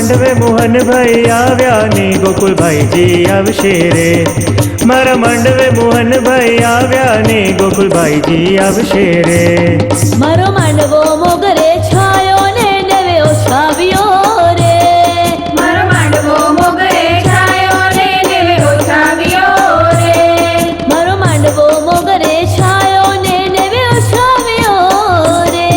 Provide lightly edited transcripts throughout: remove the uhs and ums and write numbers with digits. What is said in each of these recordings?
માંડવે મોહનભાઈ આવ્યા ને ગોકુલભાઈજી આવશે રે. મારા માંડવે મોહનભાઈ આવ્યા ને ગોકુલભાઈજી આવશે રે. મારો માંડવો મોગરે છાયો ને નવે ઓછાવ્યો રે. મારો માંડવો મોગરે છાયો ને નવે ઓછાવ્યો રે. મારો માંડવો મોગરે છાયો ને નવે ઓછાવ્યો રે.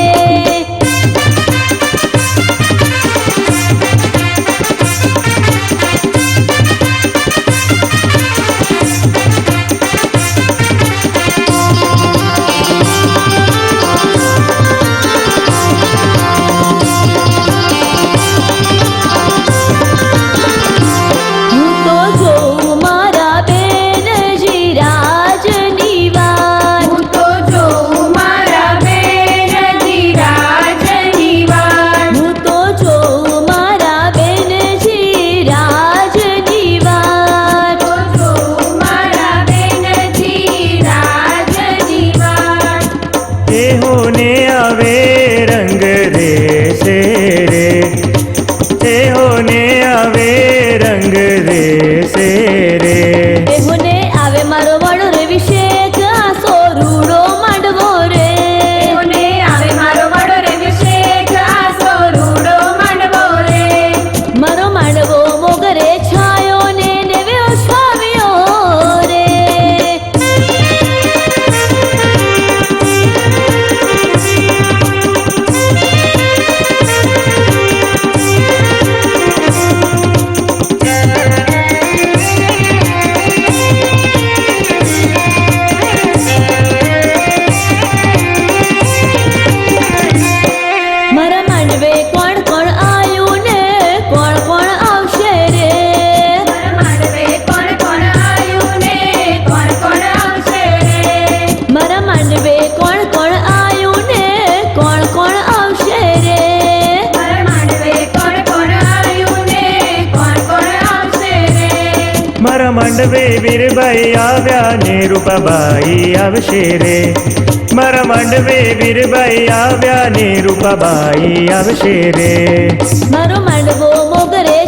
હું તો જોઉં મારા બેનજી રાજની વાત. હું તો જોઉં મારા બેનજી રાજની વાત. હું તો જોઉં મારા બેનજી રાજની વાત. તો જોઉં મારા બેનજી રાજની વાત. એહોને આવે રંગ રેશે રે. એહોને આવે રંગ રેશે રે. એહોને આવે મારો વડો રે વિશેક આસો રૂડો માંડવો રે. એહોને આવે મારો વડો રે વિશેક આસો રૂડો માંડવો રે. મારો માંડવો મોગરે છાયો ને નેવે ઓછાવ્યો રે. મારા માંડવે કોણ કોણ આયું ને કોણ કોણ આવશે રે. મારા માંડવે કોણ કોણ આયું ને કોણ કોણ આવશે રે. મારા માંડવે કોણ કોણ આયું ને કોણ કોણ આવશે રે. મારા માંડવે કોણ કોણ આયું ને કોણ કોણ આવશે રે. મારા માંડવે વીરભાઈ આવ્યા ને રૂપાબાઈ આવશે રે. મારા માંડવે વીરભાઈ આવ્યા ને રૂપાબાઈ આવશે રે. મારો માંડવો મોગરે